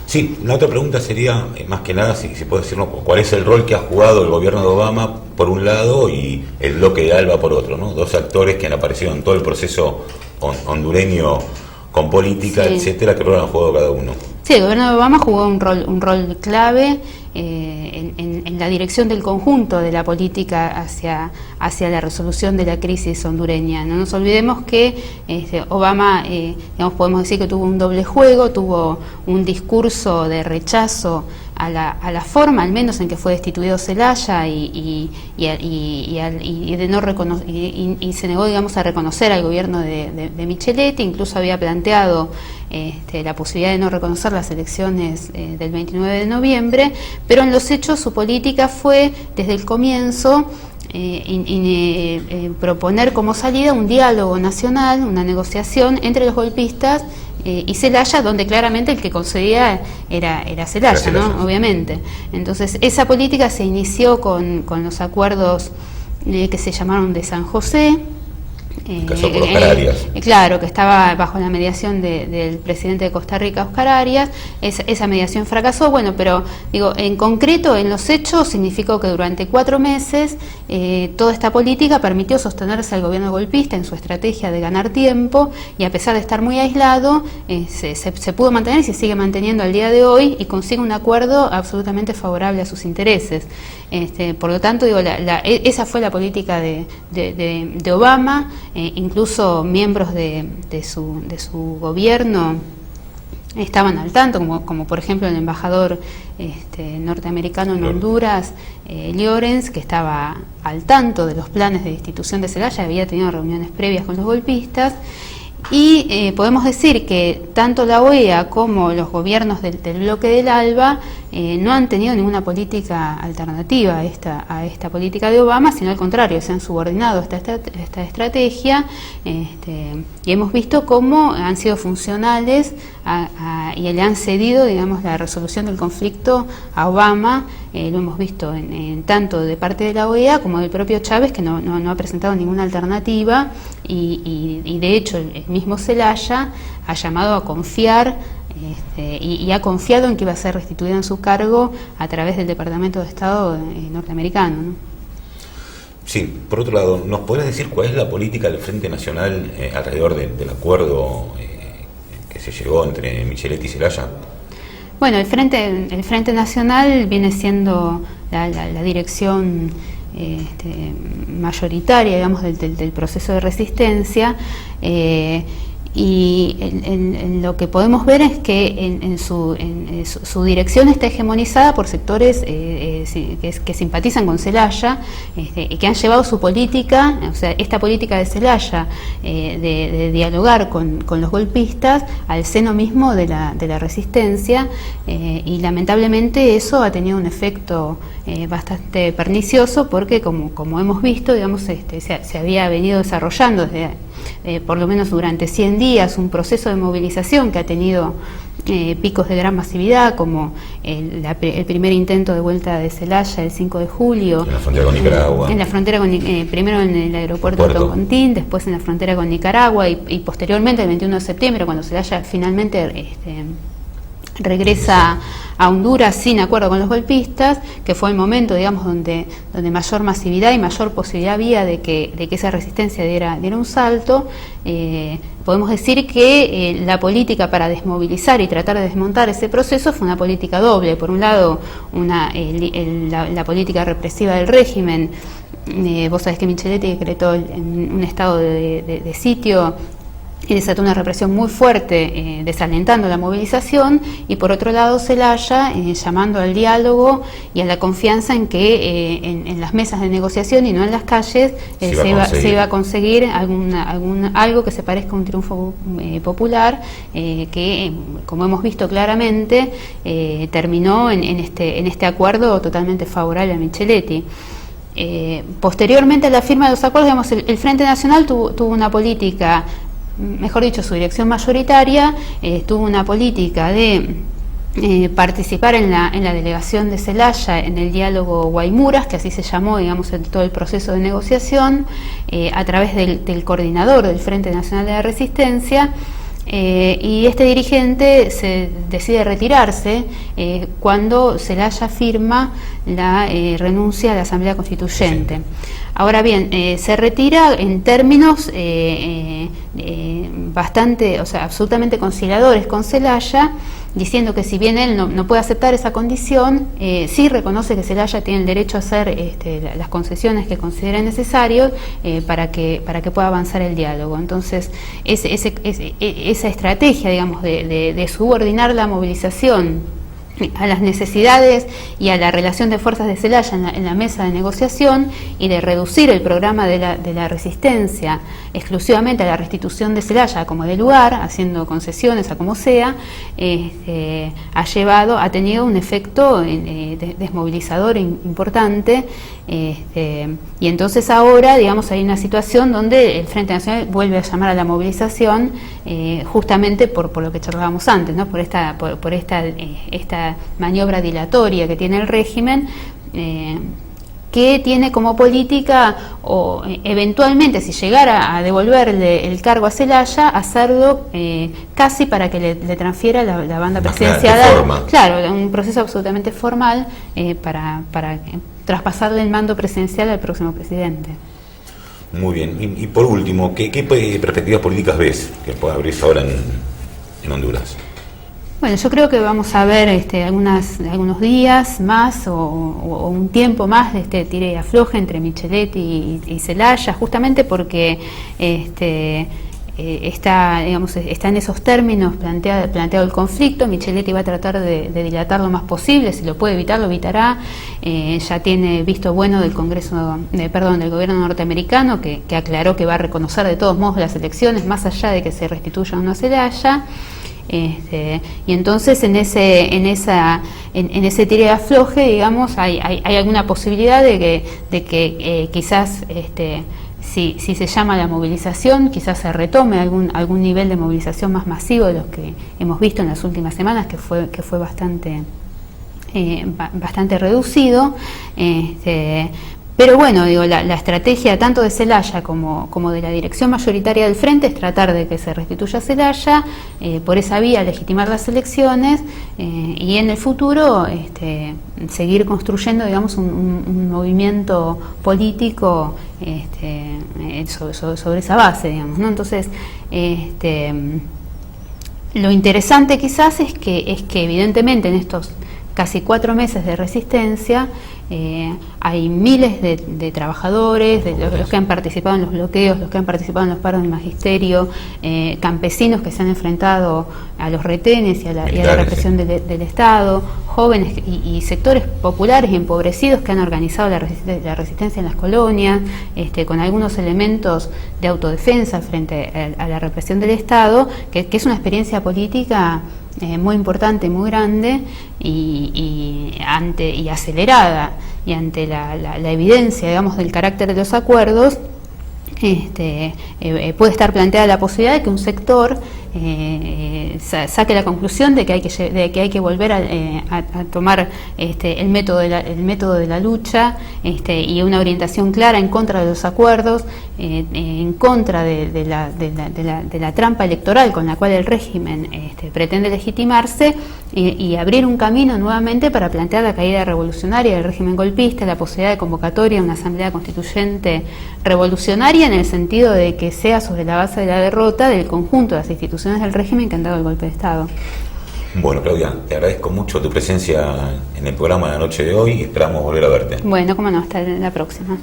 Sí, la otra pregunta sería, más que nada, si puede decirnos cuál es el rol que ha jugado el gobierno de Obama por un lado y el bloque de ALBA por otro, ¿no? Dos actores que han aparecido en todo el proceso hondureño con política, sí, etcétera. ¿Qué rol han jugado cada uno? Sí, el gobierno de Obama jugó un rol clave en la dirección del conjunto de la política hacia la resolución de la crisis hondureña. No nos olvidemos que Obama, podemos decir que tuvo un doble juego, tuvo un discurso de rechazo a la forma, al menos en que fue destituido Zelaya y se negó, digamos, a reconocer al gobierno de Micheletti. Incluso había planteado la posibilidad de no reconocer las elecciones del 29 de noviembre, pero en los hechos su política fue desde el comienzo proponer como salida un diálogo nacional, una negociación entre los golpistas y Zelaya, donde claramente el que concedía era Zelaya, ¿no? Obviamente. Entonces esa política se inició con los acuerdos que se llamaron de San José. Claro, que estaba bajo la mediación del presidente de Costa Rica, Oscar Arias. Esa mediación fracasó, bueno, pero digo, en concreto, en los hechos, significó que durante 4 meses toda esta política permitió sostenerse al gobierno golpista en su estrategia de ganar tiempo, y a pesar de estar muy aislado, se pudo mantener y se sigue manteniendo al día de hoy, y consigue un acuerdo absolutamente favorable a sus intereses. Por lo tanto, digo, esa fue la política de Obama. Incluso miembros de su gobierno estaban al tanto, como por ejemplo el embajador norteamericano en Honduras, Llorens, que estaba al tanto de los planes de destitución de Zelaya, había tenido reuniones previas con los golpistas. Y podemos decir que tanto la OEA como los gobiernos del bloque del ALBA no han tenido ninguna política alternativa a esta política de Obama, sino al contrario, se han subordinado a esta estrategia, y hemos visto cómo han sido funcionales y le han cedido, digamos, la resolución del conflicto a Obama. Lo hemos visto tanto de parte de la OEA como del propio Chávez, que no ha presentado ninguna alternativa, y de hecho el mismo Zelaya ha llamado a confiar y ha confiado en que iba a ser restituido en su cargo a través del Departamento de Estado norteamericano, ¿no? Sí, por otro lado, ¿nos podrías decir cuál es la política del Frente Nacional alrededor del acuerdo que se llegó entre Micheletti y Zelaya? Bueno, el Frente Nacional viene siendo la dirección mayoritaria, digamos, del proceso de resistencia, y lo que podemos ver es que su dirección está hegemonizada por sectores que simpatizan con Zelaya, y que han llevado su política, o sea, esta política de Zelaya de dialogar con los golpistas al seno mismo de la resistencia, y lamentablemente eso ha tenido un efecto bastante pernicioso, porque como hemos visto, digamos, se había venido desarrollando desde por lo menos durante 100 días un proceso de movilización que ha tenido picos de gran masividad, como el primer intento de vuelta de Zelaya el 5 de julio. En la frontera con Nicaragua. En la frontera primero en el aeropuerto de Toncontín, después en la frontera con Nicaragua, y posteriormente el 21 de septiembre, cuando Zelaya finalmente regresa a Honduras sin acuerdo con los golpistas, que fue el momento, digamos, donde mayor masividad y mayor posibilidad había de que esa resistencia diera un salto. Podemos decir que la política para desmovilizar y tratar de desmontar ese proceso fue una política doble. Por un lado, la política represiva del régimen. Vos sabés que Micheletti decretó un estado de sitio y desató una represión muy fuerte, desalentando la movilización, y por otro lado Zelaya llamando al diálogo y a la confianza en que en las mesas de negociación y no en las calles se iba a conseguir algo que se parezca a un triunfo popular, que como hemos visto claramente terminó en este acuerdo totalmente favorable a Micheletti. Posteriormente a la firma de los acuerdos, digamos, el Frente Nacional tuvo una política, mejor dicho, su dirección mayoritaria tuvo una política de participar en la delegación de Zelaya en el diálogo Guaymuras, que así se llamó, digamos, en todo el proceso de negociación, a través del coordinador del Frente Nacional de la Resistencia, Y este dirigente se decide retirarse cuando Zelaya firma la renuncia a la Asamblea Constituyente. Sí. Ahora bien, se retira en términos bastante, o sea, absolutamente conciliadores con Zelaya, diciendo que si bien él no puede aceptar esa condición, sí reconoce que Zelaya tiene el derecho a hacer las concesiones que considere necesarios para que pueda avanzar el diálogo. Entonces, esa estrategia, digamos, de subordinar la movilización a las necesidades y a la relación de fuerzas de Zelaya en la mesa de negociación, y de reducir el programa de la resistencia exclusivamente a la restitución de Zelaya como de lugar, haciendo concesiones a como sea, ha tenido un efecto desmovilizador importante, y entonces ahora, digamos, hay una situación donde el Frente Nacional vuelve a llamar a la movilización, justamente por lo que charlábamos antes, ¿no? por esta maniobra dilatoria que tiene el régimen, que tiene como política, o eventualmente, si llegara a devolverle el cargo a Zelaya, hacerlo casi para que le transfiera la banda presidencial. Claro, un proceso absolutamente formal para traspasarle el mando presidencial al próximo presidente. Muy bien. Y por último, ¿qué perspectivas políticas ves que pueda abrirse ahora en Honduras? Bueno, yo creo que vamos a ver algunos días más o un tiempo más de tire y afloje entre Micheletti y Zelaya, justamente porque está en esos términos planteado el conflicto. Micheletti va a tratar de dilatar lo más posible, si lo puede evitar, lo evitará. Ya tiene visto bueno del del gobierno norteamericano, que aclaró que va a reconocer de todos modos las elecciones, más allá de que se restituya o no a Zelaya. Y entonces en ese tire y afloje, digamos, hay alguna posibilidad de que quizás si se llama a la movilización, quizás se retome algún nivel de movilización más masivo de los que hemos visto en las últimas semanas, que fue bastante reducido. Pero bueno, digo, la estrategia tanto de Zelaya como de la dirección mayoritaria del Frente es tratar de que se restituya Zelaya, por esa vía legitimar las elecciones, y en el futuro seguir construyendo, digamos, un movimiento político sobre esa base, digamos, ¿no? Entonces, lo interesante quizás es que evidentemente en estos casi 4 meses de resistencia, hay miles de trabajadores, de los que han participado en los bloqueos, los que han participado en los paros del magisterio, campesinos que se han enfrentado a los retenes y a la represión del Estado, jóvenes y sectores populares y empobrecidos que han organizado la resistencia en las colonias, con algunos elementos de autodefensa frente a la represión del Estado, que es una experiencia política muy importante, muy grande y acelerada, y ante la evidencia, digamos, del carácter de los acuerdos, puede estar planteada la posibilidad de que un sector saque la conclusión de que hay que volver a tomar el método de la lucha, y una orientación clara en contra de los acuerdos, en contra de la trampa electoral con la cual el régimen pretende legitimarse, y abrir un camino nuevamente para plantear la caída revolucionaria del régimen golpista, la posibilidad de convocatoria a una asamblea constituyente revolucionaria, en el sentido de que sea sobre la base de la derrota del conjunto de las instituciones del régimen que han dado el golpe de Estado. Bueno, Claudia, te agradezco mucho tu presencia en el programa de la noche de hoy y esperamos volver a verte. Bueno, cómo no, hasta la próxima.